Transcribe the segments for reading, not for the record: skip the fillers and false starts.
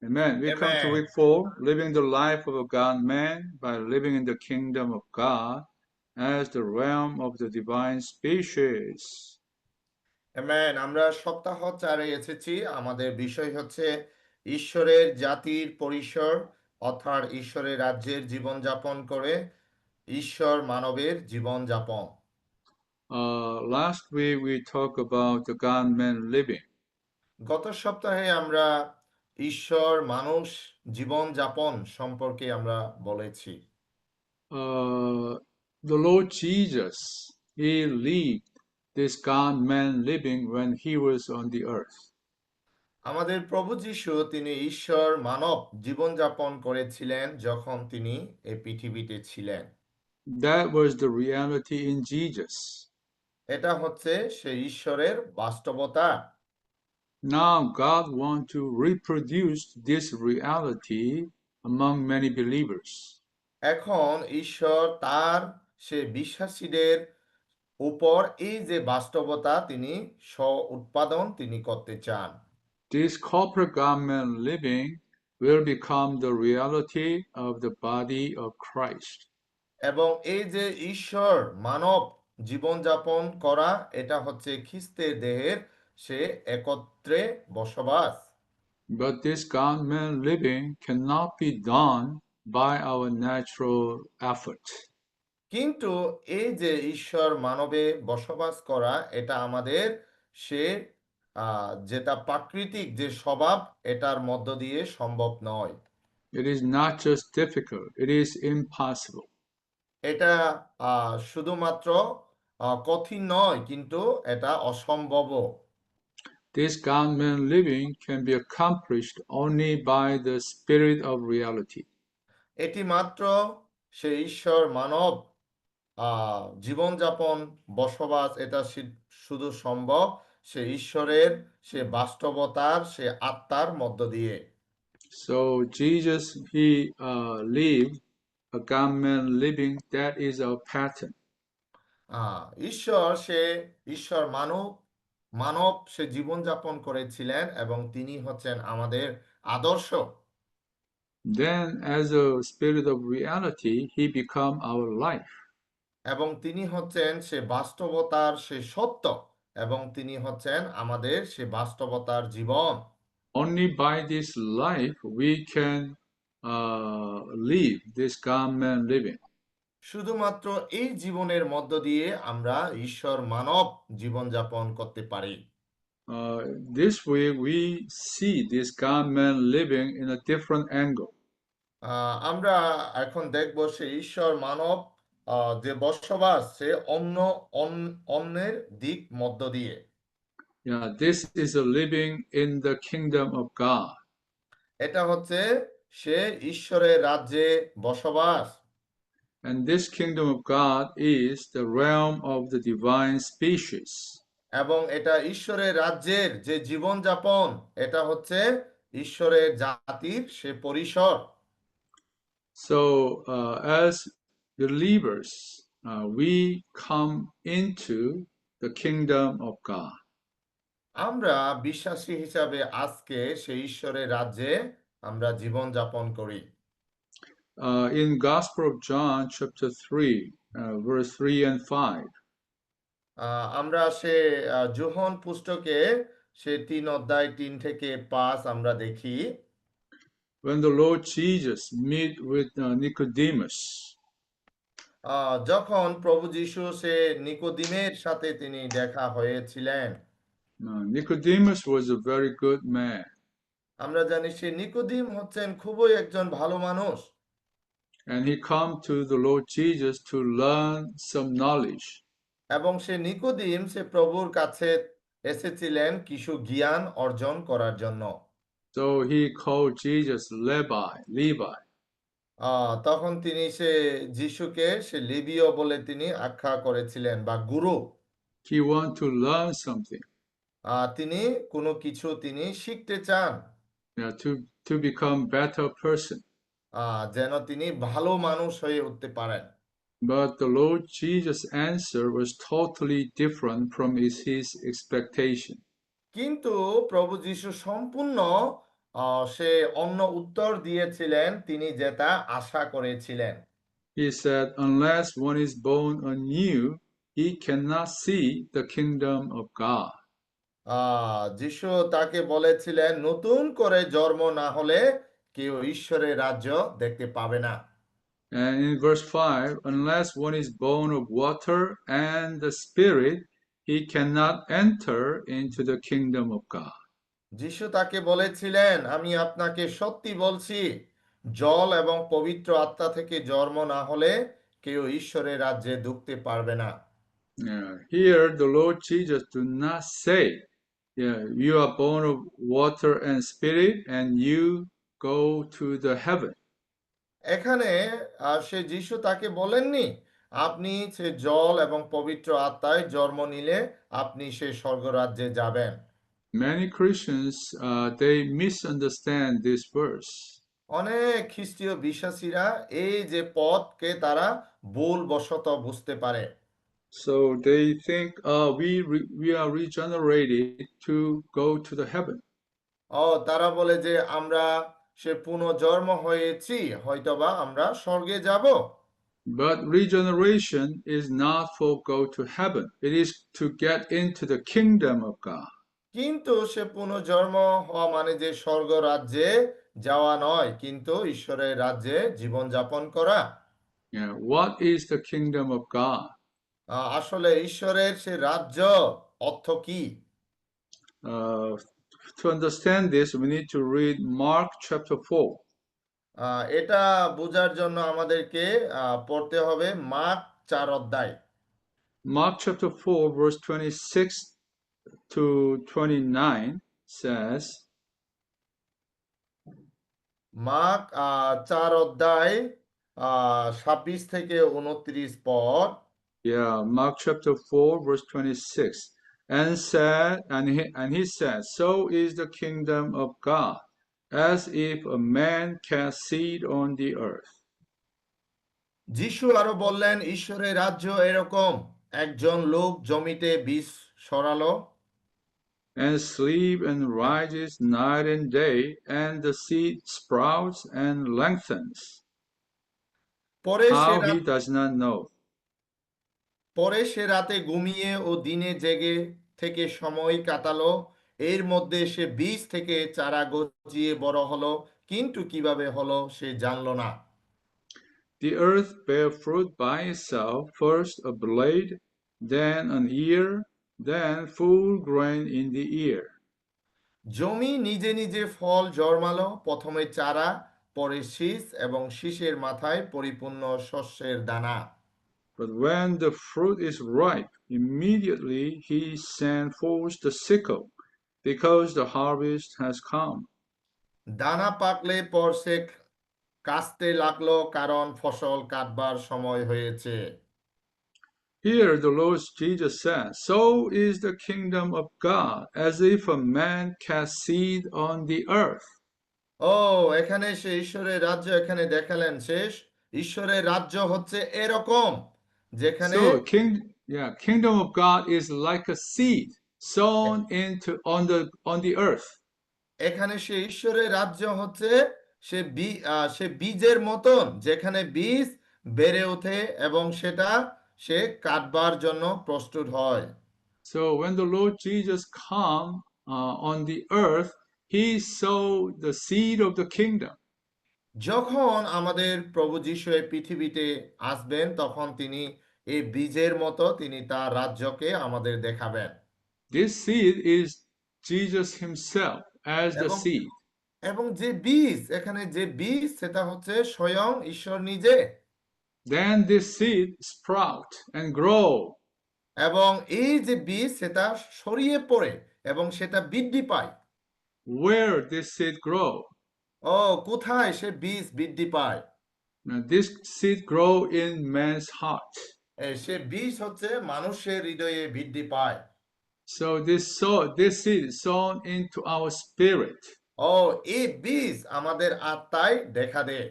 Amen. We come to Amen. week 4, living the life of a God man by living in the kingdom of God as the realm of the divine species. Amen. আমরা সপ্তাহ 4-এ এসেছি। আমাদের বিষয় হচ্ছে ঈশ্বরের জাতির পরিসর, অর্থাৎ ঈশ্বরের রাজ্যের জীবনযাপন করে ঈশ্বর মানবের জীবনযাপন। Last week we talked about the God man living. গত সপ্তাহে আমরা ঈশ্বর মানুষ জীবনযাপন সম্পর্কে আমরা বলেছি। The Lord Jesus, he lived this God man living when he was on the earth. আমাদের প্রভু যীশু তিনি ঈশ্বর মানব জীবনযাপন করেছিলেন যখন তিনি এই পৃথিবীতে ছিলেন। That was the reality in Jesus. এটা হচ্ছে সেই ঈশ্বরের বাস্তবতা। Now God wants to reproduce this reality among many believers. এখন ঈশ্বর তার সে বিশ্বাসীদের উপর এই যে বাস্তবতা তিনি উৎপাদন তিনি করতে চান। This corporate government living will become the reality of the body of Christ. এবং এই যে ঈশ্বর মানব জীবনযাপন করা এটা হচ্ছে খ্রিস্টের দেহের সে একত্রে বসবাস। But this government living cannot be done by our natural effort. কিন্তু এই যে ঈশ্বর মানবে বসবাস করা এটা আমাদের সে যেটা প্রাকৃতিক যে স্বভাব এটার মধ্য দিয়ে সম্ভব নয়। It is not just difficult, it is impossible. এটা শুধুমাত্র কঠিন নয় কিন্তু এটা অসম্ভব। This government living can be accomplished only by the spirit of reality. এটি মাত্র সে ঈশ্বর মানব জীবনযাপন বসবাস এটা শুধু সম্ভব সে ঈশ্বরের সে বাস্তবতার সে আত্মার মধ্য দিয়ে। So Jesus, he lived a government living that is our pattern. ঈশ্বর মানব মানব সে জীবনযাপন করেছিলেন এবং তিনি হচ্ছেন আমাদের আদর্শ। Then, as a spirit of reality, he become our life. এবং তিনি হচ্ছেন সে বাস্তবতার সে সত্য এবং তিনি হচ্ছেন আমাদের সে বাস্তবতার জীবন। Only by this life we can live this government living. শুধুমাত্র এই জীবনের মধ্য দিয়ে আমরা ঈশ্বর মানব জীবনযাপন করতে পারি। This way we see this government living in a different angle. আমরা এখন দেখব সে ঈশ্বর মানব যে বসবাস সে অন্যের দিক মধ্য দিয়ে। Yeah, this is a living in the kingdom of God. এটা হচ্ছে সে ঈশ্বরের রাজ্যে বসবাস। And this kingdom of God is the realm of the divine species. এবং এটা ঈশ্বরের রাজ্যের যে জীবনযাপন এটা হচ্ছে ঈশ্বরের জাতির সে পরিসর। So, as believers, we come into the kingdom of God. আমরা বিশ্বাসী হিসাবে আজকে সেই ঈশ্বরের রাজ্যে আমরা জীবনযাপন করি। In Gospel of John, chapter 3, verse 3 and 5, আমরা সে যোহন পুস্তকে সে 3 অধ্যায় 3 থেকে 5 আমরা দেখি। when the Lord Jesus meet with Nicodemus, যখন প্রভু যীশু সে নিকোদিমের সাথে তিনি দেখা হয়েছিলেন। Nicodemus was a very good man. আমরা জানি সে নিকোদিম হচ্ছেন খুবই একজন ভালো মানুষ। And he come to the Lord Jesus to learn some knowledge. এবং সে নিকোদিম সে প্রভুর কাছে এসেছিলেন কিছু জ্ঞান অর্জন করার জন্য। So he called Jesus Levi. তখন তিনি সে যিশুকে সে লেবীয় বলে তিনি আখ্যা করেছিলেন বা গুরু। He want to learn something, তিনি কোনো কিছু তিনি শিখতে চান, yeah, to become better person. যেন তিনি ভালো মানুষ হয়ে উঠতে পারেন। But the Lord Jesus' answer was totally different from his expectation. কিন্তু প্রভু যীশু সম্পূর্ণ সে অন্য উত্তর দিয়েছিলেন তিনি যেটা আশা করেছিলেন। He said, unless one is born anew, he cannot see the kingdom of God. যিশু তাকে বলেছিলেন নতুন করে জন্ম না হলে কেউ ঈশ্বরের রাজ্য দেখতে পাবে না। And in verse 5, unless one is born of water and the Spirit, he cannot enter into the kingdom of God. যিশু তাকে বলেছিলেন আমি আপনাকে সত্যি বলছি জল এবং পবিত্র আত্মা থেকে জন্ম না হলে কেউ ঈশ্বরের রাজ্যে ঢুকতে পারবে না। Here, the Lord Jesus do not say, yeah, you are born of water and Spirit, and you go to the heaven. এখানে সে যিশু তাকে বলেননি আপনি সে জল এবং পবিত্র আত্মায় জন্ম নিলে আপনি সে স্বর্গরাজ্যে যাবেন। Many Christians, they misunderstand this verse. অনেক খ্রিস্টীয় বিশ্বাসীরা এই যে পথকে তারা ভুলবশত বুঝতে পারে। So they think, we are regenerated to go to the heaven. তারা বলে যে আমরা সে পুনর্জন্ম হয়েছি হয়তোবা আমরা স্বর্গে যাব। But regeneration is not for go to heaven. It is to get into the kingdom of God. কিন্তু সে পুনর্জন্ম হওয়া মানে যে স্বর্গ রাজ্যে যাওয়া নয় কিন্তু ঈশ্বরের রাজ্যে জীবনযাপন করা। Yeah, what is the kingdom of God? আসলে ঈশ্বরের সে রাজ্য অর্থ কি? Uh, to understand this, we need to read Mark chapter 4. এটা বোঝার জন্য আমাদেরকে পড়তে হবে মার্ক 4 অধ্যায়। Mark chapter 4, verse 26 to 29 says, mark 4 অধ্যায় 26 থেকে 29 পদ। yeah, Mark chapter 4, verse 26. And he said, so is the kingdom of God, as if a man cast seed on the earth. যিশু আরো বললেন ঈশ্বরের রাজ্য এরকম একজন লোক জমিতে বীজ ছড়ালো And sleep and rises night and day, and the seed sprouts and lengthens. পরে সে How he does not know. রাতে ঘুমিয়ে ও দিনে জেগে থেকে সময় কাটালো এর মধ্যে সে বীজ থেকে চারা গজিয়ে বড় হলো কিন্তু কিভাবে হলো সে জানলো না। The earth bare fruit by itself, first a blade, then an ear, then full grain in the ear. জমি নিজে নিজে ফল জন্মালো প্রথমে চারা পরে শীষ এবং শীষের মাথায় পরিপূর্ণ শস্যের দানা। But when the fruit is ripe, immediately he sent forth the sickle, because the harvest has come. দানা পাকলে পর সে কাস্তে লাগলো কারণ ফসল কাটবার সময় হয়েছে। Here the Lord Jesus says, so is the kingdom of God, as if a man cast seed on the earth. এখানে সে ঈশ্বরের রাজ্য এখানে দেখালেন শেষ ঈশ্বরের রাজ্য হচ্ছে এরকম যেখানে So kingdom of God is like a seed sown into on the earth. এখানে সে ঈশ্বরের রাজ্য হচ্ছে সে বীজের মতন যেখানে বীজ বেড়ে ওঠে এবং সেটা সে কাটবার জন্য প্রস্তুত হয়। So when the Lord Jesus come on the earth, he sowed the seed of the kingdom. যখন আমাদের প্রভু যীশু এই পৃথিবীতে আসবেন তখন তিনি এই বীজের মতো তিনি তার রাজ্যকে আমাদের দেখাবেন। This seed is Jesus himself as the এবং seed. এবং যে বীজ এখানে যে বীজ সেটা হচ্ছে স্বয়ং ঈশ্বর নিজে। Then this seed sprout and grow. এবং এই যে বীজ সেটা ছড়িয়ে পড়ে এবং সেটা বৃদ্ধি পায়। Where this seed grow? কোথায় সে বীজ বৃদ্ধি পায়? Now this seed grow in man's heart. সে বীজ হচ্ছে মানুষের হৃদয়ে বৃদ্ধি পায়। So this seed is sown into our spirit. এই বীজ আমাদের আত্মায় দেখা দেয়।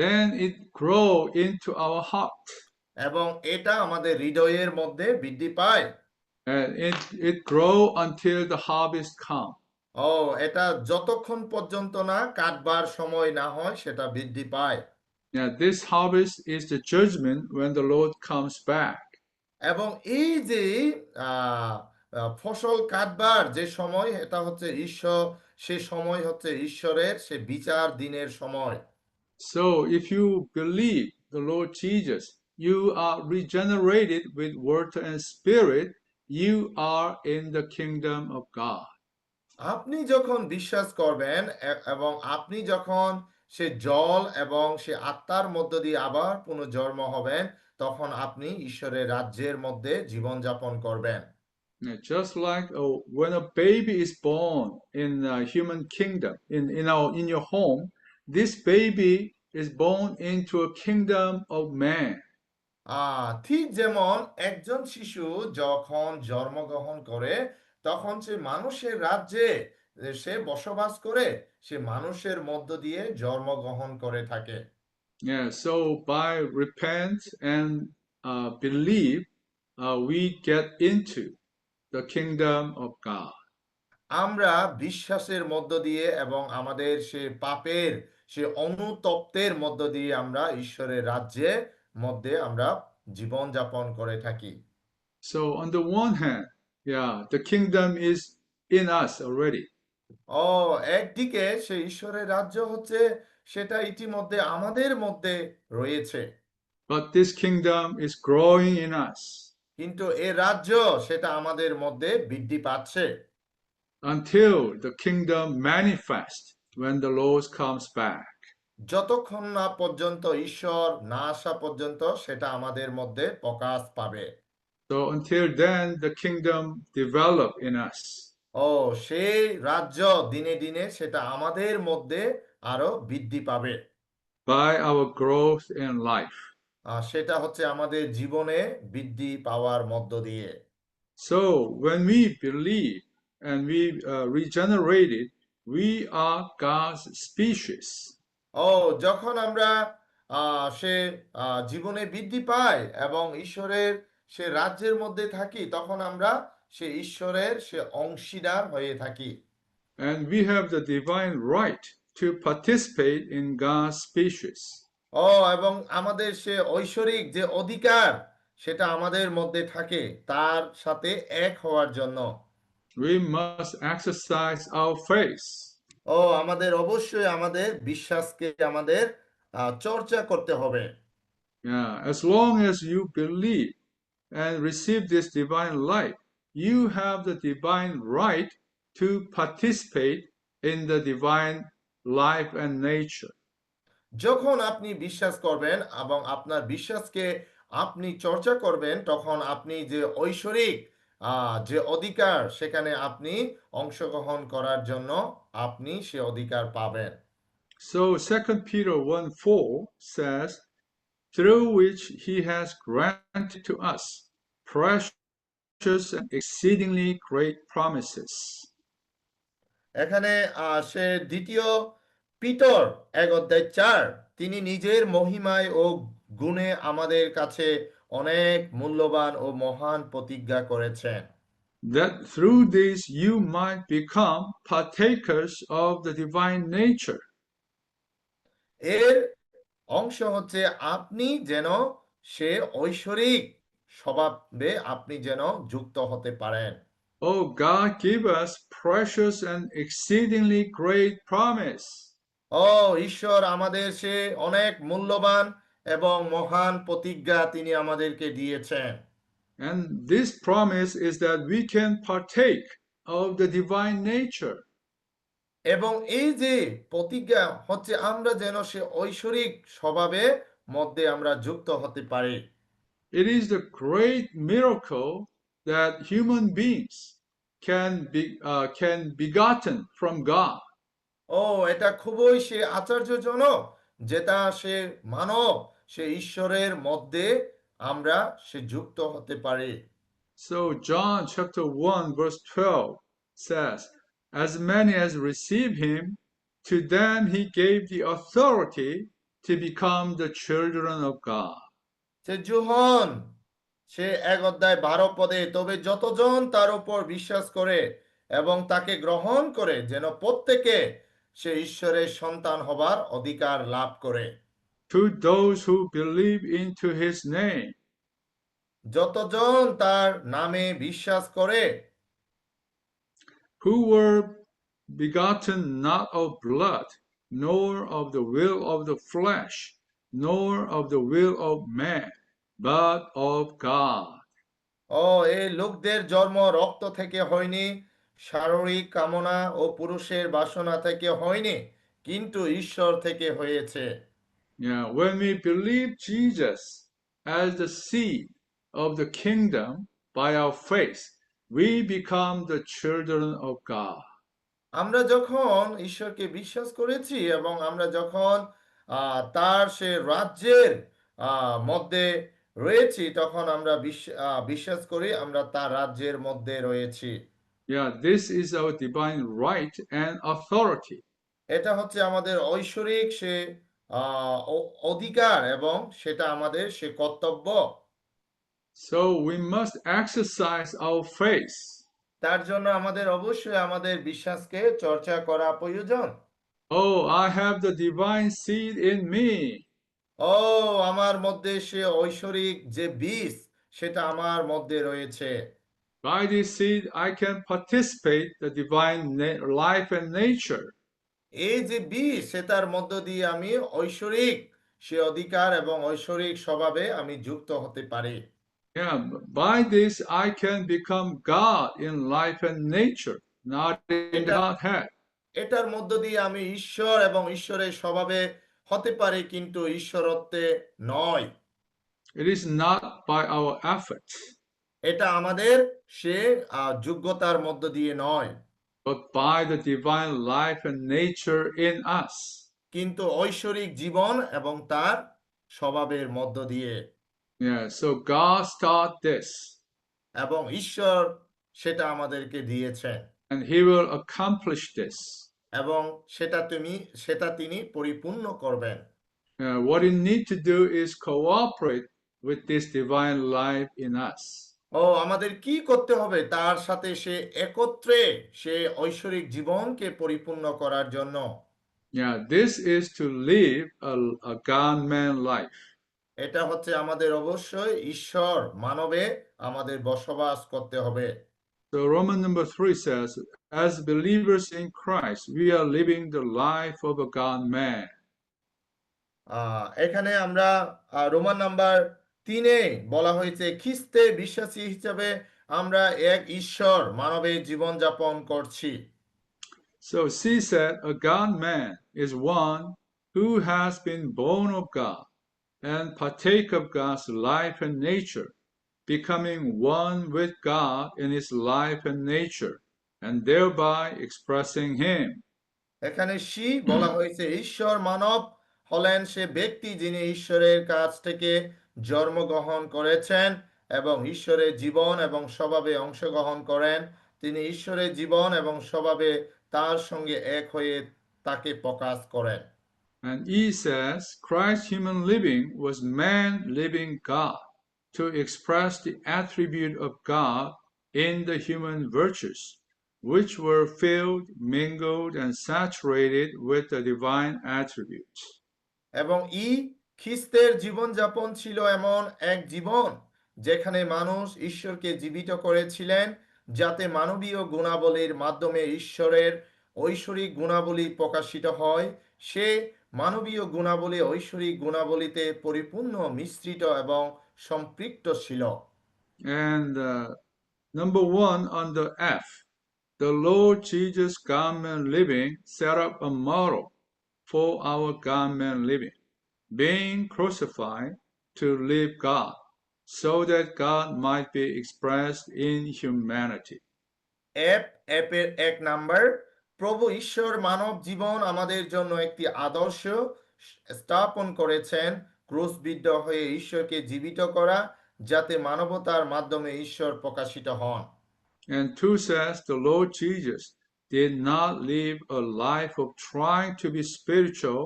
Then it grow into our heart. এবং এটা আমাদের হৃদয়ের মধ্যে বৃদ্ধি পায়। And it grow until the harvest come. ও এটা যতক্ষণ পর্যন্ত না কাটবার সময় না হয় সেটা বৃদ্ধি পায়। Yeah, this harvest is the judgment when the Lord comes back. এবং এই যে আহ, ফসল কাটবার যে সময় এটা হচ্ছে ঈশ্বর, সে সময় হচ্ছে ঈশ্বরের সে বিচার দিনের সময়। So if you believe the Lord Jesus, you are regenerated with water and spirit, you are in the kingdom of God. আপনি যখন বিশ্বাস করবেন এবং আপনি যখন সে জল এবং সে আত্মার মধ্য দিয়ে আবার পুনর্জন্ম হবেন, তখন আপনি ঈশ্বরের রাজ্যের মধ্যে জীবনযাপন করবেন। Yeah, just like when a baby is born in a human kingdom, in your home, this baby is born into a kingdom of man. ঠিক যেমন একজন শিশু যখন জন্মগ্রহণ করে তখন সে মানুষের রাজ্যে সে বসবাস করে, সে মানুষের মধ্য দিয়ে জন্মগ্রহণ করে থাকে। Yeah, so by repent and believe, we get into the kingdom of God. আমরা বিশ্বাসের মধ্য দিয়ে এবং আমাদের সে পাপের সে অনুতপ্তের মধ্য দিয়ে আমরা ঈশ্বরের রাজ্যের মধ্যে আমরা জীবন যাপন করে থাকি। So on the one hand, yeah, the kingdom is in us already, ও একদিকে সে ঈশ্বরের রাজ্য হচ্ছে সেটা ইতিমধ্যে আমাদের মধ্যে রয়েছে, but this kingdom is growing in us কিন্তু এ রাজ্য সেটা আমাদের মধ্যে বৃদ্ধি পাচ্ছে until the kingdom manifests when the Lord comes back. যতক্ষণ না পর্যন্ত ঈশ্বর না আসা পর্যন্ত সেটা আমাদের মধ্যে প্রকাশ পাবে। So until then, the kingdom develop in us ও সেই রাজ্য দিনে দিনে সেটা আমাদের মধ্যে আরো বৃদ্ধি পাবে। by our growth in life. সেটা হচ্ছে আমাদের জীবনে বৃদ্ধি পাওয়ার মধ্য দিয়ে। So when we believe and we regenerated, we are God's species. ও যখন আমরা সে জীবনে বৃদ্ধি পাই এবং ঈশ্বরের সে রাজ্যের মধ্যে থাকি, তখন আমরা সে ঈশ্বরের সে অংশীদার হয়ে থাকি। And we have the divine right to participate in God's species. ও এবং আমাদের সে ঐশ্বরিক যে অধিকার সেটা আমাদের মধ্যে থাকে তার সাথে এক হওয়ার জন্য। We must exercise our faith. ও আমাদের অবশ্যই আমাদের বিশ্বাসকে আমাদের চর্চা করতে হবে। Yeah, as long as you believe and receive this divine life, you have the divine right to participate in the divine life and nature. যখন আপনি বিশ্বাস করবেন এবং আপনার বিশ্বাসকে আপনি চর্চা করবেন, তখন আপনি যে ঐশ্বরিক যে অধিকার সেখানে আপনি অংশগ্রহণ করার জন্য আপনি সে অধিকার পাবেন। So 2 Peter 1:4 says, through which he has granted to us precious and exceedingly great promises. এখানে সে দ্বিতীয় পিতর 1:4, তিনি নিজের মহিমায় ও গুণে আমাদের কাছে অনেক মূল্যবান ও মহান প্রতিজ্ঞা করেছেন। That through this you might become partakers of the divine nature. এর অংশ হচ্ছে আপনি যেন সে ঐশ্বরিক স্বভাবে আপনি যেন যুক্ত হতে পারেন। Oh, God give us precious and exceedingly great promise. ও ঈশ্বর আমাদের সে অনেক মূল্যবান এবং মহান প্রতিজ্ঞা তিনি আমাদেরকে দিয়েছেন। And this promise is that we can partake of the divine nature. এবং এই যে প্রতিজ্ঞা হচ্ছে আমরা যেন সে ঐশ্বরিক স্বভাবে মধ্যে আমরা যুক্ত হতে পারি। It is the great miracle that human beings can begotten from God. ও এটা খুবই সে আশ্চর্যজনক, যেটা সে মানব সে ঈশ্বরের মধ্যে আমরা সে যুক্ত হতে পারি। So John chapter 1 verse 12 says, as many as receive him, to them he gave the authority to become the children of God. সে যোহন সে 1:12 তবে যতজন তার উপর বিশ্বাস করে এবং তাকে গ্রহণ করে যেন প্রত্যেকে সে ঈশ্বরের সন্তান হবার অধিকার লাভ করে। To those who believe into his name, যতজন তার নামে বিশ্বাস করে, who were begotten not of blood, nor of the will of the flesh, nor of the will of man, but of God. ও এই লোকদের জন্ম রক্ত থেকে হয়নি, শারীরিক কামনা ও পুরুষের বাসনা থেকে হয়নি, কিন্তু ঈশ্বর থেকে হয়েছে। Yeah, when we believe Jesus as the seed of the kingdom by our faith, we become the children of God. আমরা যখন ঈশ্বরকে বিশ্বাস করেছি এবং আমরা যখন তার সে রাজ্যের মধ্যে রয়েছি, তখন আমরা বিশ্বাস করি আমরা তার রাজ্যের মধ্যে রয়েছি। Yeah, this is our divine right and authority. এটা হচ্ছে আমাদের ঐশ্বরিক সে অধিকার এবং সেটা আমাদের সে কর্তব্য। So we must exercise our faith. তার জন্য আমাদের অবশ্যই আমাদের বিশ্বাসকে চর্চা করা প্রয়োজন। Oh, I have the divine seed in me. ও আমার মধ্যে সে ঐশ্বরিক যে বীজ সেটা আমার মধ্যে রয়েছে। By this seed, I can participate the divine life and nature. এই যে বীজ সেটার মধ্য দিয়ে আমি ঐশ্বরিক সে অধিকার এবং ঐশ্বরিক স্বভাবে আমি যুক্ত হতে পারি। Yeah, by this, I can become God in life and nature, not in এটা Godhead. এটার মধ্য দিয়ে আমি ঈশ্বর এবং ঈশ্বরের স্বভাবে হতে পারি, কিন্তু ঈশ্বরত্বে নয়। It is not by our efforts, এটা আমাদের সে যোগ্যতার মধ্য দিয়ে নয়, but by the divine life and nature in us. কিন্তু ঐশ্বরিক জীবন এবং তার স্বভাবের মধ্য দিয়ে। Yeah, so God taught this, এবং ঈশ্বর সেটা আমাদেরকে দিয়েছেন and He will accomplish this. এবং সেটা তিনি পরিপূর্ণ করবেন। What we need to do is cooperate with this divine life in us. ও আমাদের কি করতে হবে? তার সাথে সে একত্রে সে ঐশ্বরিক জীবনকে পরিপূর্ণ করার জন্য। Yeah, this is to live a God-man life. এটা হচ্ছে আমাদের অবশ্যই ঈশ্বর মানবে আমাদের বসবাস করতে হবে। So Roman number 3 says, as believers in Christ, we are living the life of a God-man. এখানে আমরা রোমান নাম্বার 3-এ বলা হয়েছে খ্রিস্টে বিশ্বাসী হিসাবে আমরা এক ঈশ্বর মানবে জীবনযাপন করছি। So she said, a God-man is one who has been born of God and partake of God's life and nature, becoming one with God in his life and nature, and thereby expressing him. এখানে বলা হয়েছে ঈশ্বর মানব হলেন সে ব্যক্তি যিনি ঈশ্বরের কাছ থেকে জন্মগ্রহণ করেছেন এবং ঈশ্বরের জীবন এবং স্বভাবে অংশগ্রহণ করেন। তিনি ঈশ্বরের জীবন এবং স্বভাবে তার সঙ্গে এক হয়ে তাকে প্রকাশ করেন। And he says, Christ's human living was man living God to express the attribute of God in the human virtues, which were filled, mingled, and saturated with the divine attributes. এবং খ্রিস্টের জীবনযাপন ছিল এমন এক জীবন যেখানে মানুষ ঈশ্বরকে জীবিত করেছিলেন, যাতে মানবীয় গুণাবলীর মাধ্যমে ঈশ্বরের ঐশ্বরিক গুণাবলী প্রকাশিত হয়। সে মানবীয় গুণাবলী ঐশ্বরিক গুণাবলীতে পরিপূর্ণ মিশ্রিত এবং সম্পৃক্ত ছিল। And number 1 on the F, the Lord Jesus God-man living set up a model for our God-man living, being crucified to live God, so that God might be expressed in humanity. এর 1 number, প্রভু ঈশ্বর মানব জীবন আমাদের জন্য একটি আদর্শ স্থাপন করেছেন, ক্রুশবিদ্ধ হয়ে ঈশ্বরকে জীবিত করা, যাতে মানবতার মাধ্যমে ঈশ্বর প্রকাশিত হন। And 2 says the Lord Jesus did not live a life of trying to be spiritual,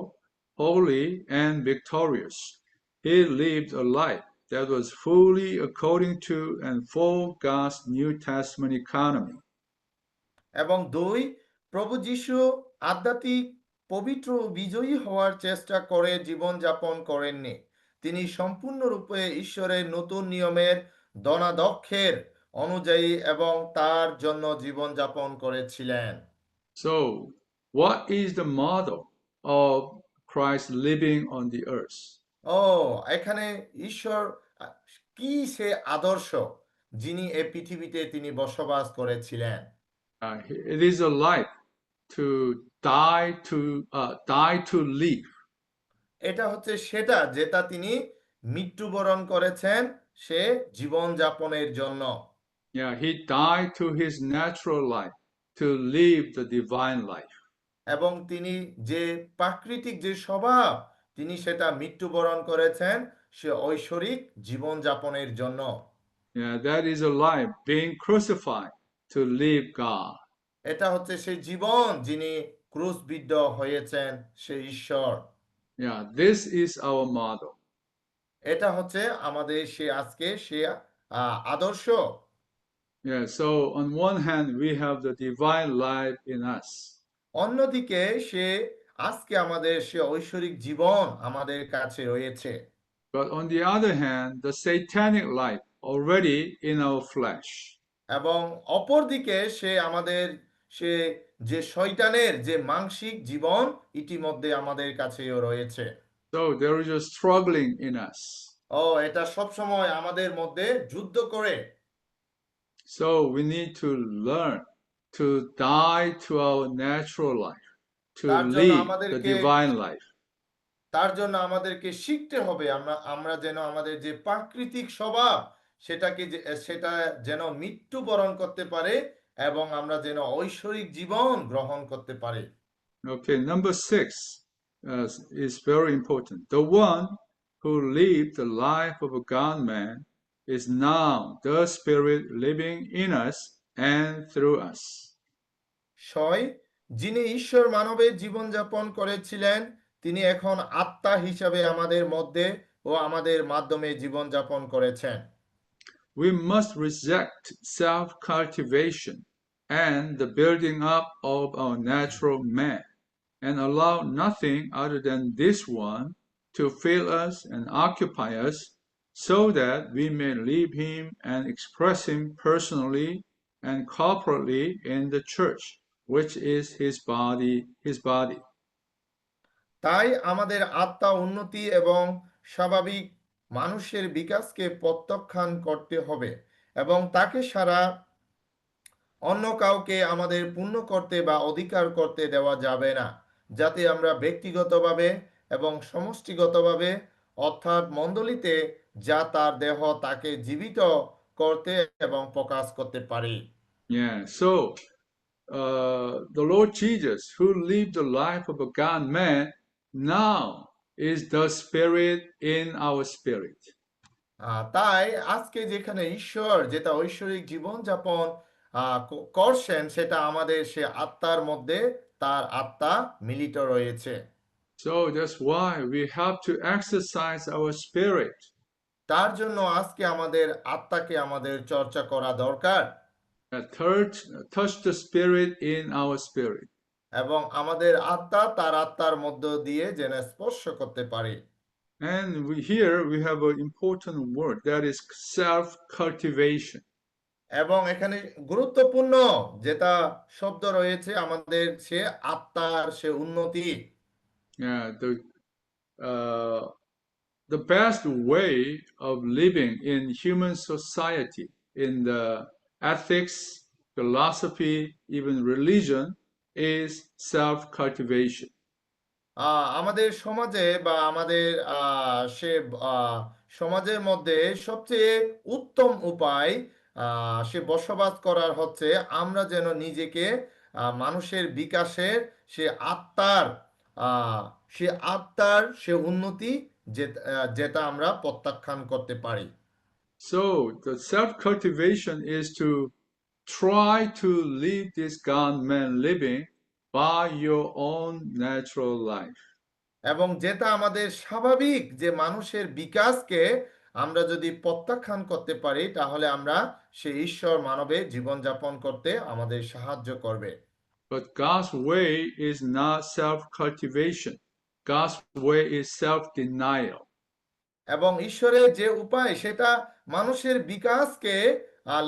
holy, and victorious. He lived a life that was fully according to and for God's New Testament economy. এবং 2, প্রভু যীশু আধ্যাত্মিক পবিত্র ও বিজয়ী হওয়ার চেষ্টা করে জীবনযাপন করেননি। তিনি সম্পূর্ণরূপে ঈশ্বরের নতুন নিয়মের দনাদক্ষের অনুযায়ী এবং তার জন্য জীবনযাপন করেছিলেন। So, what is the model of Christ living on the earth? ও এখানে ঈশ্বর আহ, কি সে আদর্শ যিনি এই পৃথিবীতে তিনি বসবাস করেছিলেন? It is a life to die to live. এটা হচ্ছে সেটা যেটা তিনি মৃত্যুবরণ করেছেন সে জীবনযাপনের জন্য। Yeah, he died to his natural life to live the divine life. এবং তিনি যে প্রাকৃতিক যে স্বভাব তিনি সেটা মৃত্যুবরণ করেছেন সে ঐশ্বরিক জীবনযাপনের জন্য। Yeah, that is a life being crucified to live God. এটা হচ্ছে সেই জীবন যিনি ক্রুশবিদ্ধ হয়েছেন সে ঈশ্বর। Yeah, this is our model. এটা হচ্ছে আমাদের সে আজকে সে আদর্শ। Yeah, so on one hand, we have the divine life in us. অন্যদিকে সে আজকে আমাদের সে ঐশ্বরিক জীবন আমাদের কাছে রয়েছে। But on the other hand, the satanic life already in our flesh. এবং অপরদিকে সে আমাদের সে যে শয়তানের যে মানসিক জীবন ইতিমধ্যে আমাদের কাছেও রয়েছে। So there is a struggling in us. ও এটা সব সময় আমাদের মধ্যে যুদ্ধ করে। So we need to learn to die to our natural life, to তার জন্য live the আমাদেরকে divine life. শিখতে হবে আমরা আমরা যেন আমাদের যে প্রাকৃতিক স্বভাব সেটা যেন মৃত্যুবরণ করতে পারে এবং আমরা যেন ঐশ্বরিক জীবন গ্রহণ করতে পারি। Okay, number 6 is very important. The one who lived the life of a God man is now the Spirit living in us and through us. যিনি ঈশ্বর মানবের জীবনযাপন করেছিলেন তিনি এখন আত্মা হিসাবে আমাদের মধ্যে ও আমাদের মাধ্যমে জীবনযাপন করেছেন। We must reject self-cultivation and the building up of our natural man and allow nothing other than this one to fill us and occupy us so that we may live him and express him personally and corporately in the church, which is his body. তাই আমাদের আত্মা উন্নতি এবং স্বাভাবিক মানুষের বিকাশকে প্রত্যাখ্যান করতে হবে এবং তাকে সারা অন্য কাউকে আমাদের পূর্ণ করতে বা অধিকার করতে দেওয়া যাবে না, যাতে আমরা ব্যক্তিগতভাবে এবং সমষ্টিগতভাবে অর্থাৎ মণ্ডলীতে যা তার দেহ তাকে জীবিত করতে এবং প্রকাশ করতে পারি। Yeah, so the Lord Jesus, who lived the life of a God man, now is the Spirit in our spirit. তাই আজকে যেখানে ঈশ্বর যেটা ঐশ্বরিক জীবনযাপন করছেন সেটা আমাদের সে আত্মার মধ্যে তার আত্মা মিলিত রয়েছে। So that's why we have to exercise our spirit. তার জন্য আজকে আমাদের আত্মাকে আমাদের চর্চা করা দরকার Touch the spirit in our spirit. এবং আমাদের আত্মা তার আত্মার মধ্য দিয়ে যেন স্পর্শ করতে পারে। And here we have an important word that is self-cultivation. এবং এখানে গুরুত্বপূর্ণ যেটা শব্দ রয়েছে আমাদের সে আত্মার সে উন্নতি। Yeah, the best way of living in human society, in the ethics, philosophy, even religion, is self-cultivation. আমাদের সমাজে বা আমাদের সে সমাজের মধ্যে সবচেয়ে উত্তম উপায় সে বসবাস করার হচ্ছে আমরা যেন নিজেকে মানুষের বিকাশের সে আত্মার আহ, সে উন্নতি যেটা আমরা প্রত্যাখ্যান করতে পারি। So the self-cultivation is to try to live this God-man living by your own natural life. এবং যেটা আমাদের স্বাভাবিক যে মানুষের বিকাশকে আমরা যদি প্রত্যাখ্যান করতে পারি তাহলে আমরা সেই ঈশ্বর মানবে জীবনযাপন করতে আমাদের সাহায্য করবে। But God's way is not self-cultivation. God's way is self-denial. এবং ঈশ্বরের যে উপায় সেটা মানুষের বিকাশকে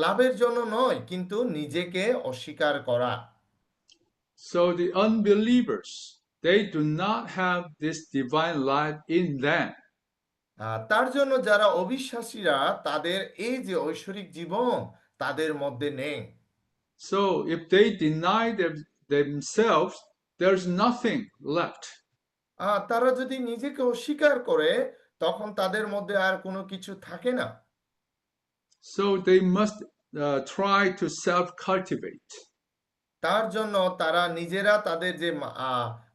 লাভের জন্য নয়, কিন্তু নিজেকে অস্বীকার করা। So the unbelievers, they do not have this divine life in them. তার জন্য যারা অবিশ্বাসীরা, তাদের এই যে ঐশ্বরিক জীবন তাদের মধ্যে নেই। So if they deny themselves, there's nothing left. তারা যদি নিজেকে অস্বীকার করে তখন তাদের মধ্যে আর কোনো কিছু থাকে না। So they must try to self-cultivate. তার জন্য তারা নিজেরা তাদের যে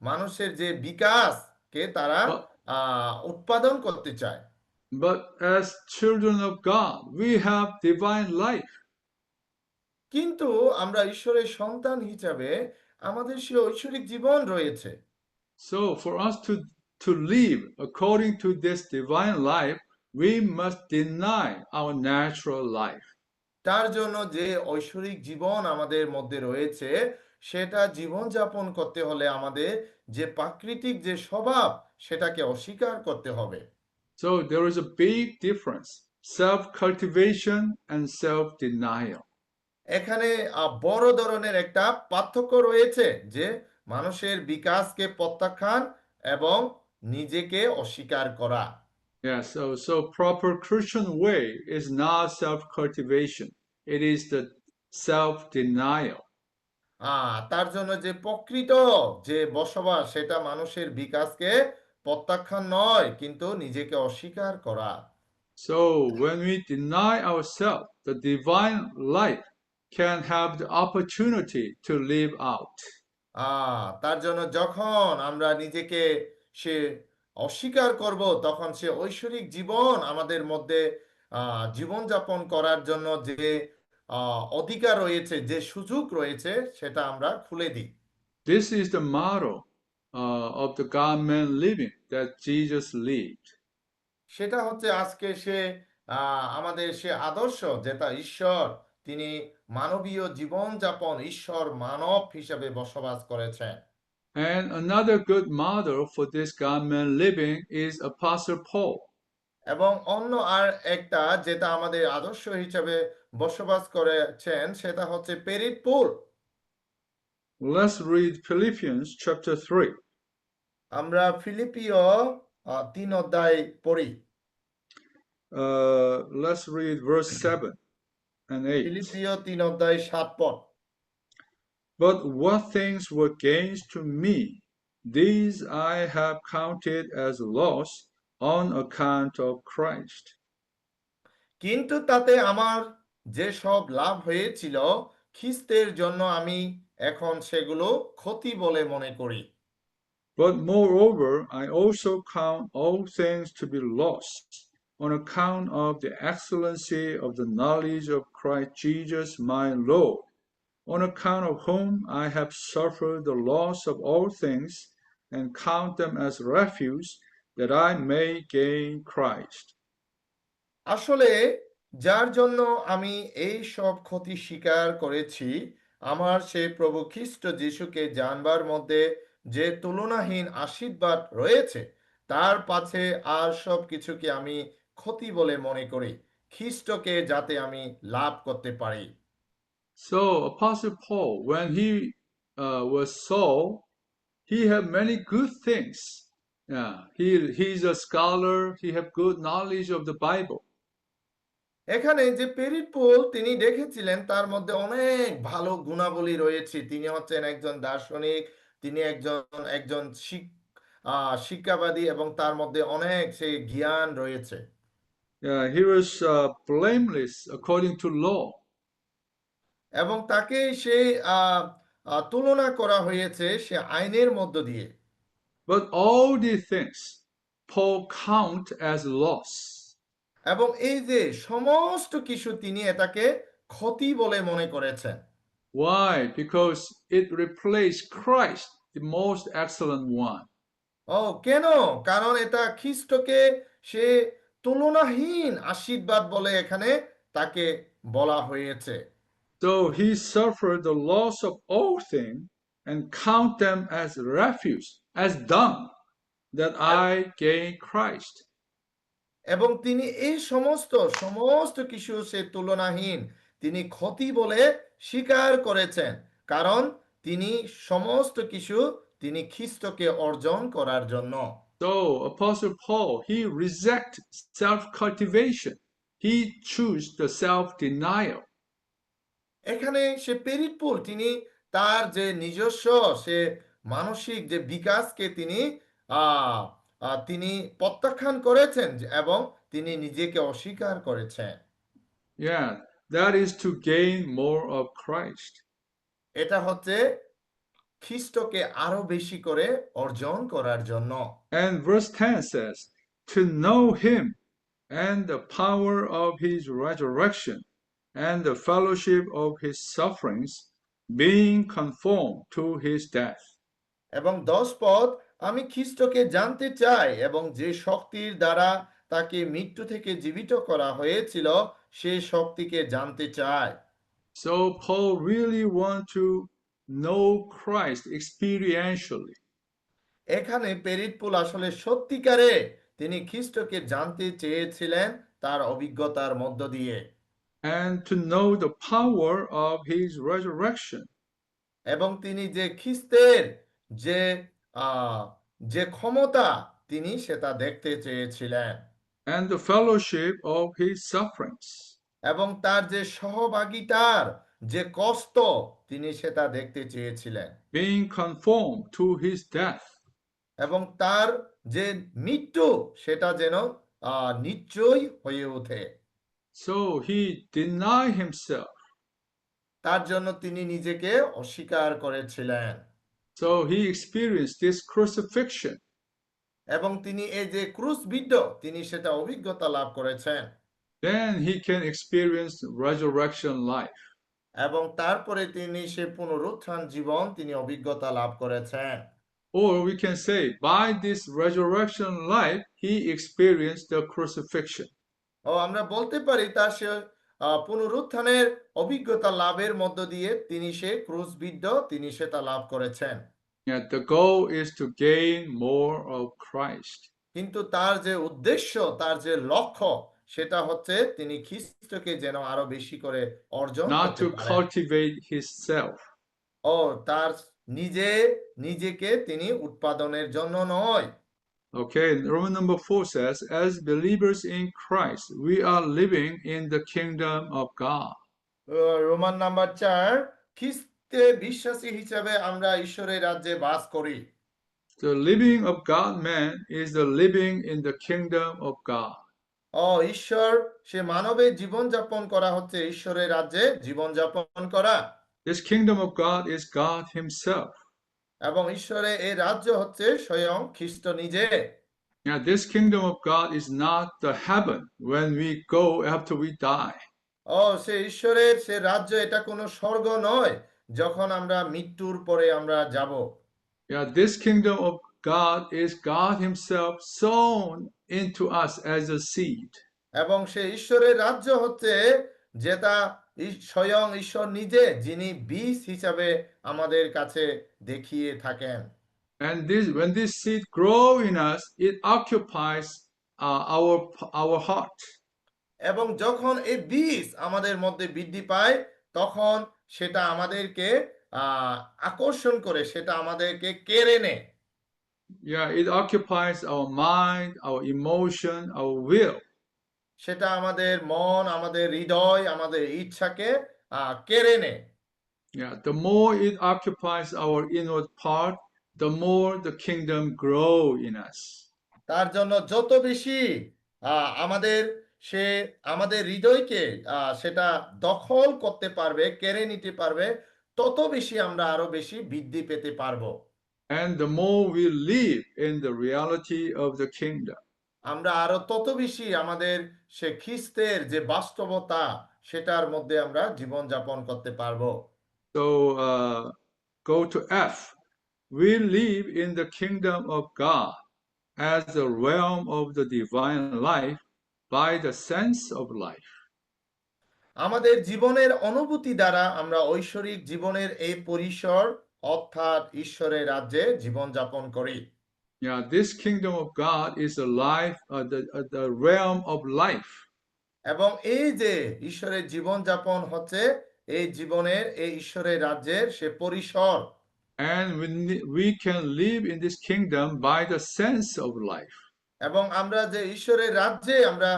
মানুষের যে বিকাশকে তারা But, উৎপাদন করতে চায়। but as children of God, we have divine life. কিন্তু আমরা ঈশ্বরের সন্তান হিসাবে আমাদের সে ঐশ্বরিক জীবন রয়েছে। So for us to live according to this divine life, we must deny our natural life. তার জন্য যে ঐশ্বরিক জীবন আমাদের মধ্যে রয়েছে সেটা জীবনযাপন করতে হলে আমাদের যে প্রাকৃতিক যে স্বভাব সেটাকে অস্বীকার করতে হবে। So there is a big difference, self-cultivation and self-denial. এখানে বড় ধরনের একটা পার্থক্য রয়েছে, যে মানুষের বিকাশকে প্রত্যাখ্যান এবং নিজেকে অস্বীকার করা। Yeah, so proper Christian way is not self-cultivation. It is the self-denial. তার জন্য যে প্রকৃত যে বসবাস সেটা মানুষের বিকাশকে প্রত্যাখ্যান নয়, কিন্তু নিজেকে অস্বীকার করা। So when we deny ourselves, the divine life can have the opportunity to live out. তার জন্য যখন আমরা নিজেকে সে অস্বীকার করব তখন সে ঐশ্বরিক জীবন আমাদের মধ্যে জীবনযাপন করার জন্য যে অধিকার রয়েছে, যে সুযোগ রয়েছে সেটা আমরা খুলে দিই। This is the model of the God-man living that Jesus lived. সেটা হচ্ছে আজকে সে আমাদের সে আদর্শ, যেটা ঈশ্বর তিনি মানবীয় জীবনযাপন ঈশ্বর মানব হিসাবে বসবাস করেছেন। And another good model for this God-man living is Apostle Paul. এবং অন্য আর একটা যেটা আমাদের আদর্শ হিসাবে বসবাস করেছেন সেটা হচ্ছে প্রেরিত Paul. Let's read Philippians chapter 3. আমরা ফিলিপিও 3 অধ্যায় পড়ি। Let's read verse 7 and 8. ফিলিপিও 3 অধ্যায় 7 পদ। But what things were gains to me, these I have counted as loss on account of Christ. কিন্তু তাতে আমার যে সব লাভ হয়েছিল খ্রিস্টের জন্য আমি এখন সেগুলো ক্ষতি বলে মনে করি। But moreover, I also count all things to be lost on account of the excellency of the knowledge of Christ Jesus my Lord, on account of whom I have suffered the loss of all things, and count them as refuse, that I may gain Christ. আসলে যার জন্য আমি এই সব ক্ষতি স্বীকার করেছি, আমার সে প্রভু খ্রিস্ট যিশুকে জানবার মধ্যে যে তুলনাহীন আশীর্বাদ রয়েছে, তার পাছে আর সব কিছুকে আমি ক্ষতি বলে মনে করি, খ্রিস্টকে যাতে আমি লাভ করতে পারি। So, Apostle Paul, when he was Saul, he had many good things. Yeah, he's a scholar, he had good knowledge of the Bible. এখানে যে প্রেরিত পৌল তিনি দেখেছিলেন তার মধ্যে অনেক ভালো গুণাবলী রয়েছে। তিনি হচ্ছেন একজন দার্শনিক, তিনি একজন একজন শিক্ষাবাদী এবং তার মধ্যে অনেক সে জ্ঞান রয়েছে। Yeah, he was blameless according to law. এবং তাকে সেই তুলনা করা হয়েছে সে আইনের মধ্য দিয়ে। But all these things Paul count as loss. এবং এই যে সমস্ত কিছু তিনি এটাকে ক্ষতি বলে মনে করেছেন। Why? Because it replaced Christ, the most excellent one. কেন? কারণ এটা খ্রিস্টকে সে তুলনাহীন আশীর্বাদ বলে এখানে তাকে বলা হয়েছে। So he suffered the loss of all things and count them as refuse, as dung, that A- I gain Christ. এবং তিনি এই সমস্ত কিছু সে তুলনাহীন তিনি ক্ষতি বলে স্বীকার করেছেন, কারণ তিনি সমস্ত কিছু তিনি খ্রিস্টকে অর্জন করার জন্য। So Apostle Paul, he rejects self-cultivation. He chose the self-denial. এখানে সে পেরিটপুল তিনি তার যে নিজস্ব সে মানসিক যে বিকাশকে তিনি আহ তিনি প্রত্যাখ্যান করেছেন এবং তিনি নিজেকে অস্বীকার করেছেন। Yeah, that is to gain more of Christ. এটা হচ্ছে খ্রিস্টকে আরো বেশি করে অর্জন করার জন্য। And verse 10 says, to know him and the power of his resurrection and the fellowship of his sufferings, being conformed to his death. এবং 10 পদ, আমি খ্রিস্টকে জানতে চাই এবং যে শক্তির দ্বারা তাকে মৃত্যু থেকে জীবিত করা হয়েছিল সে শক্তিকে জানতে চাই। So Paul really wants to know Christ experientially. এখানে পেরিটপুল আসলে সত্যিকারে তিনি খ্রিস্টকে জানতে চেয়েছিলেন তার অভিজ্ঞতার মধ্য দিয়ে, And to know the power of his resurrection. এবং তিনি যে খ্রিস্টের যে যে ক্ষমতা তিনি সেটা দেখতে চেয়েছিলেন, And the fellowship of his sufferings. এবং তার যে সহভাগিতার যে কষ্ট তিনি সেটা দেখতে চেয়েছিলেন, Being conformed to his death. এবং তার যে মৃত্যু সেটা যেন নিশ্চয়ই হয়ে ওঠে। So he denied himself. তার জন্য তিনি নিজেকে অস্বীকার করেছিলেন, So he experienced this crucifixion. এবং তিনি এই যে ক্রুশবিদ্ধ তিনি সেটা অভিজ্ঞতা লাভ করেছেন, Then he can experience resurrection life. এবং তারপরে তিনি সে পুনরুত্থান জীবন তিনি অভিজ্ঞতা লাভ করেছেন। Or we can say, by this resurrection life, he experienced the crucifixion. ও আমরা বলতে পারি তার সে পুনরুত্থানের অভিজ্ঞতা লাভের মধ্য দিয়ে তিনি সে ক্রুশবিদ্ধ তিনি সেটা লাভ করেছেন। Yeah, the goal is to gain more of Christ. কিন্তু তার যে উদ্দেশ্য তার যে লক্ষ্য সেটা হচ্ছে তিনি খ্রিস্টকে যেন আরো বেশি করে অর্জন Not করতে to পারেন, cultivate his self. ও তার নিজেকে তিনি উৎপাদনের জন্য নয়। Okay, Roman number 4 says, as believers in Christ, we are living in the kingdom of God. Roman number 4, খ্রিস্টে বিশ্বাসী হিসাবে আমরা ঈশ্বরের রাজ্যে বাস করি। The living of God man is the living in the kingdom of God. ঈশ্বর সে মানবের জীবনযাপন করা হচ্ছে ঈশ্বরের রাজ্যে জীবনযাপন করা, This kingdom of God is God himself. এবং ঈশ্বরের এই রাজ্য হচ্ছে স্বয়ং খ্রিস্ট নিজে। Now, this kingdom of God is not the heaven when we go after we die. সে ঈশ্বরের সে রাজ্য এটা কোনো স্বর্গ নয় যখন আমরা মৃত্যুর পরে আমরা যাব। Yeah, this kingdom of God is God himself sown into us as a seed. এবং সে ঈশ্বরের রাজ্য হচ্ছে যেটা স্বয়ং ঈশ্বর নিজে যিনি বীজ হিসাবে আমাদের কাছে দেখিয়ে থাকেন। And when this seed grow in us, it occupies our heart. এবং যখন এই বীজ আমাদের মধ্যে বৃদ্ধি পায় তখন সেটা আমাদেরকে আকর্ষণ করে, সেটা আমাদেরকে কেড়ে নেয়। Yeah, it occupies our mind, our emotion, our will. সেটা আমাদের মন, আমাদের হৃদয়, আমাদের ইচ্ছাকে কেড়ে নেয়। Yeah, the more it occupies our inward part, the more the kingdom grow in us. তার জন্য যত বেশি আমাদের সে আমাদের হৃদয়কে সেটা দখল করতে পারবে, কেড়ে নিতে পারবে, তত বেশি আমরা আরো বেশি বৃদ্ধি পেতে পারবো। And the more we live in the reality of the kingdom. আমরা আরো তত বেশি আমাদের সে খ্রিস্টের যে বাস্তবতা সেটার মধ্যে আমরা জীবন যাপন করতে পারবো। So go to F. We live in the kingdom of God as the realm of the divine life by the sense of life. আমাদের জীবনের অনুভূতি দ্বারা আমরা ঐশ্বরিক জীবনের এই পরিসর অর্থাৎ ঈশ্বরের রাজ্যে জীবনযাপন করি। Yeah, this kingdom of God is a life, the realm of life. এবং এই যে ঈশ্বরের জীবনযাপন হচ্ছে এই জীবনের এই ঈশ্বরের রাজ্যের সে পরিসর। And we can live in this kingdom by the sense of life. এবং আমরা যে ঈশ্বরের রাজ্যে আমরা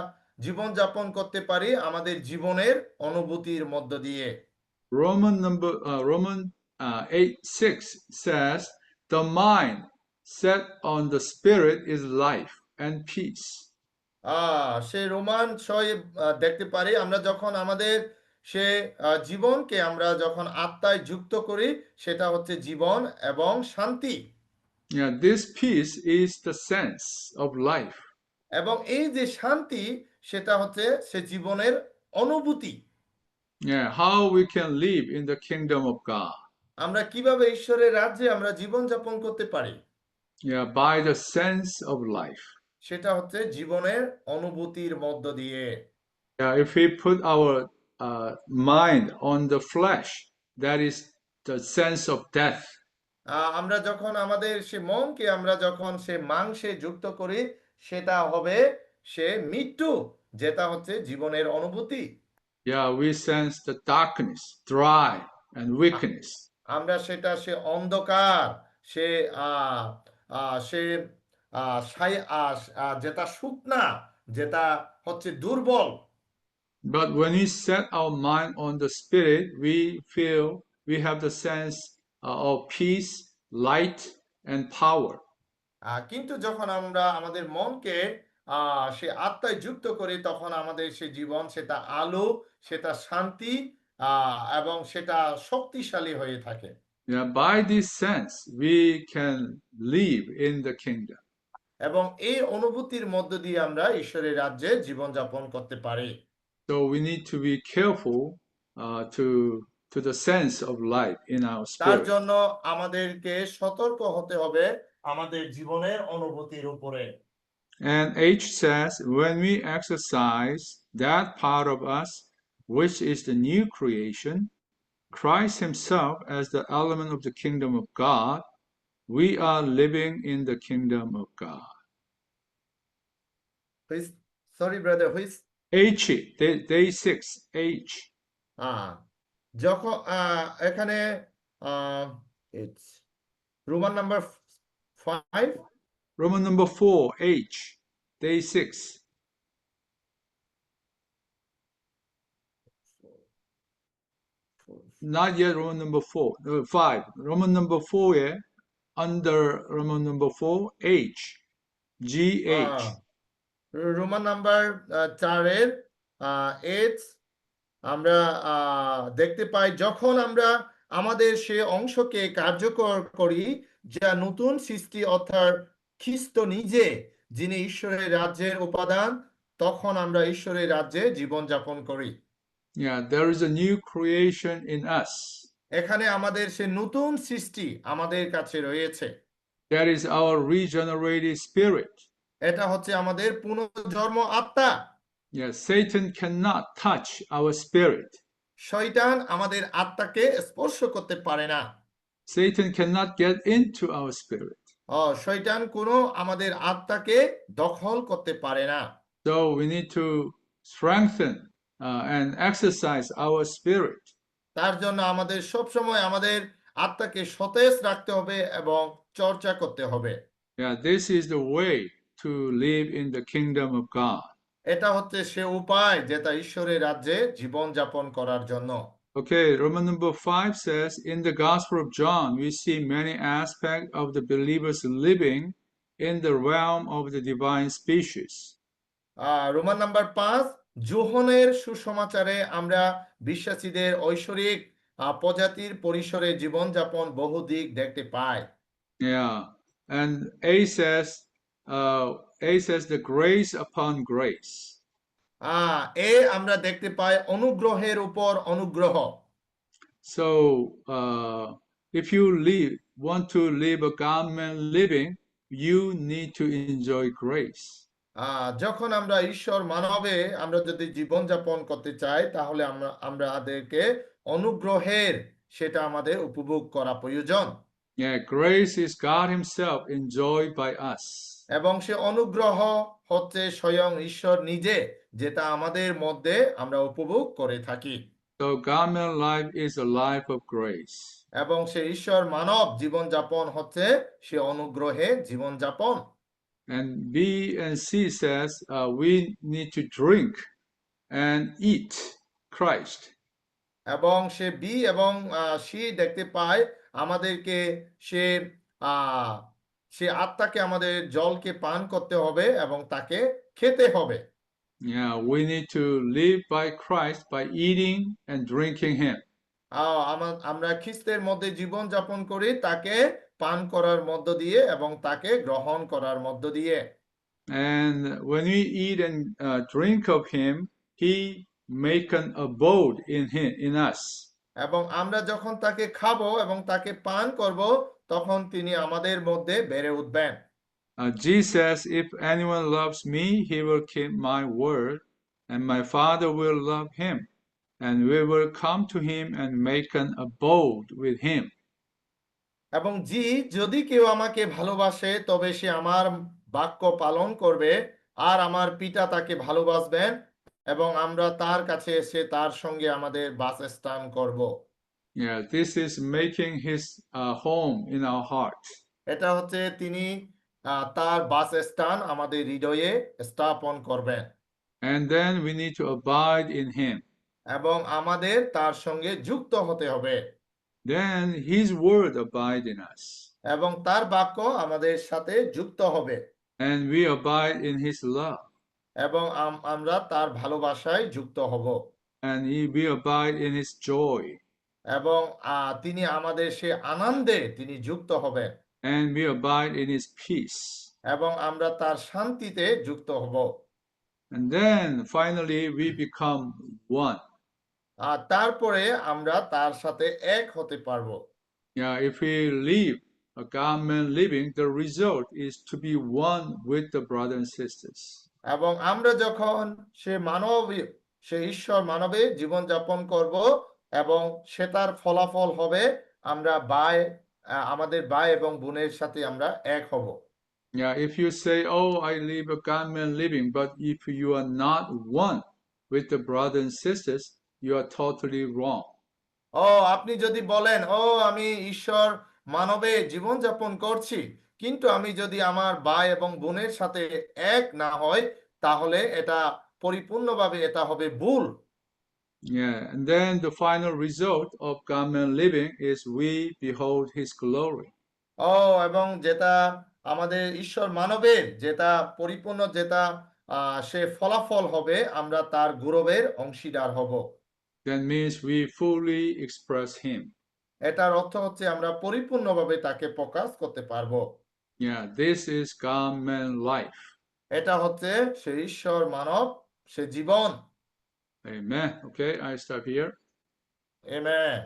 জীবনযাপন করতে পারি আমাদের জীবনের অনুভূতির মধ্য দিয়ে। Roman 8:6 says, the mind set on the spirit is life and peace. Say Roman 6 দেখতে পারি আমরা যখন আমাদের সে জীবনকে আমরা যখন আত্মায় যুক্ত করি সেটা হচ্ছে জীবন এবং শান্তি। Yeah, this peace is the sense of life. এবং এই যে শান্তি সেটা হচ্ছে সে জীবনের অনুভূতি। Yeah, how we can live in the kingdom of God. আমরা কিভাবে ঈশ্বরের রাজ্যে আমরা জীবনযাপন করতে পারি? Yeah, by the sense of life. সেটা হচ্ছে জীবনের অনুভূতির মধ্য দিয়ে। Yeah, if we put our mind on the flesh, that is the sense of death. আমরা যখন আমাদের সে মনকে আমরা যখন সে মাংসে যুক্ত করি সেটা হবে সে মৃত্যু, যেটা হচ্ছে জীবনের অনুভূতি। Yeah, we sense the darkness, dry, and weakness. আমরা সেটা সে অন্ধকার, সে সে যেটা শুকনা, যেটা হচ্ছে দুর্বল। But when we set our mind on the spirit, we feel we have the sense of peace, light, and power. কিন্তু যখন আমরা আমাদের মনকে সে আত্মায় যুক্ত করি তখন আমাদের সে জীবন সেটা আলো, সেটা শান্তি এবং সেটা শক্তিশালী হয়ে থাকে। Yeah, by this sense, we can live in the kingdom. এবং এই অনুভূতির মধ্য দিয়ে আমরা ঈশ্বরের রাজ্যে জীবনযাপন করতে পারি। So we need to be careful to the sense of life in our তার spirit. জন্য আমাদেরকে সতর্ক হতে হবে আমাদের জীবনের অনুভূতির উপরে। And H says, when we exercise that part of us, which is the new creation, Christ himself as the element of the kingdom of God, we are living in the kingdom of God. Sorry brother, which H, day 6, H. যখন এখানে it's Roman number 5, Roman number 4, H, day 6. Not yet Roman number 4, 5. Roman number 4, yeah, under Roman number 4, H, GH. Roman number 4-এর H আমরা দেখতে পাই যখন আমরা আমাদের সে অংশকে কার্যকর করি যা নতুন সৃষ্টি অর্থাৎ খ্রিস্ট নিজে যিনি ঈশ্বরের রাজ্যের উপাদান, তখন আমরা ঈশ্বরের রাজ্যে জীবনযাপন করি। Yeah, there is a new creation in us. এখানে আমাদের সে নতুন সৃষ্টি আমাদের কাছে রয়েছে। That is our regenerated spirit. এটা হচ্ছে আমাদের পুনর্জন্ম আত্মা। Yes, Satan cannot touch our spirit. শয়তান আমাদের আত্মাকে স্পর্শ করতে পারে না। Satan cannot get into our spirit. শয়তান কোনো আমাদের আত্মাকে দখল করতে পারে না। So we need to strengthen and exercise our spirit. তার জন্য আমাদের সবসময় আমাদের আত্মাকে সতেজ রাখতে হবে এবং চর্চা করতে হবে। Yeah, this is the way to live in the kingdom of God. এটা হচ্ছে সে উপায় যেটা ঈশ্বরের রাজ্যে জীবনযাপন করার জন্য। Okay, Roman number 5 says, in the Gospel of John, we see many aspects of the believers living in the realm of the divine species. Roman number 5, যোহনের সুসমাচারে আমরা বিশ্বাসীদের ঐশ্বরিক প্রজাতির পরিসরে জীবনযাপন বহু দিক দেখতে পাই। Yeah, and A says the grace upon grace. আমরা দেখতে পাই অনুগ্রহের উপর অনুগ্রহ। So if you want to live a God-man living, you need to enjoy grace. যখন আমরা ঈশ্বর মানবে আমরা যদি জীবনযাপন করতে চাই তাহলে আমাদেরকে অনুগ্রহের সেটা আমাদের উপভোগ করা প্রয়োজন। Yeah, grace is God Himself enjoyed by us. এবং সে অনুগ্রহ হচ্ছে স্বয়ং ঈশ্বর নিজে, যেটা আমাদের মধ্যে আমরা উপভোগ করে থাকি। So God-man life is a life of grace. এবং সে ঈশ্বর মানব জীবনযাপন হচ্ছে সে অনুগ্রহে জীবনযাপন। And B and C says we need to drink and eat Christ. এবং সে বি এবং সি দেখতে পায় আমাদেরকে সে আহ সে আত্মাকে আমাদের জলকে পান করতে হবে এবং তাকে খেতে হবে। Yeah, we need to live by Christ by eating and drinking Him. আমরা খ্রিস্টের মধ্যে জীবন যাপন করি তাকে পান করার মধ্য দিয়ে এবং তাকে গ্রহণ করার মধ্য দিয়ে। And when we eat and drink of Him, He make an abode in us. এবং আমরা যখন তাকে খাবো এবং তাকে পান করব তখন তিনি আমাদের মধ্যে বেড়ে উঠবেন। Jesus says, if anyone loves me, he will keep my word, and my Father will love him, and we will come to him and make an abode with him. এবং যদি কেউ আমাকে ভালোবাসে তবে সে আমার বাক্য পালন করবে, আর আমার পিতা তাকে ভালোবাসবেন এবং আমরা তার কাছে এসে তার সঙ্গে আমাদের বাসস্থান করব। Yeah, this is making his home in our heart. এটা হচ্ছে তিনি তার বাসস্থান আমাদের হৃদয়ে স্থাপন করবেন। And then we need to abide in him. এবং আমাদের তার সঙ্গে যুক্ত হতে হবে। Then his word abide in us. এবং তার বাক্য আমাদের সাথে যুক্ত হবে। And we abide in his love. এবং আমরা তার ভালোবাসায় যুক্ত হব। And we abide in his joy. এবং তিনি আমাদের সে আনন্দে তিনি যুক্ত হবেন। And we abide in his peace. এবং আমরা তার শান্তিতে যুক্ত হব। And then finally we become one. আর তারপরে আমরা তার সাথে এক হতে পারবো। Yeah, if we live a God-man living, the result is to be one with the brothers and sisters. এবং আমরা যখন সে ঈশ্বর মানবে জীবনযাপন করব এবং সেটার ফলাফল হবে আমরা আমাদের ভাই এবং বোনের সাথে আমরা এক হব। Yeah, if you say, oh, I live a God-man living, but if you are not one with the brothers and sisters, you are totally wrong. আপনি যদি বলেন আমি ঈশ্বর মানবে জীবনযাপন করছি, কিন্তু আমি যদি আমার ভাই এবং বোনের সাথে এক না হয় তাহলে এটা পরিপূর্ণভাবে এটা হবে ভুল। Yeah, and then the final result of God-man living is we behold his glory. এবং যেটা আমাদের ঈশ্বর মানবের যেটা পরিপূর্ণ যেটা সে ফলাফল হবে আমরা তার গৌরবের অংশীদার হব। That means we fully express him. এটার অর্থ হচ্ছে আমরা পরিপূর্ণভাবে তাকে প্রকাশ করতে পারবো। Yeah, this is God-man life. এটা হচ্ছে সে ঈশ্বর মানব সে জীবন। Amen. Okay, I stop here. Amen.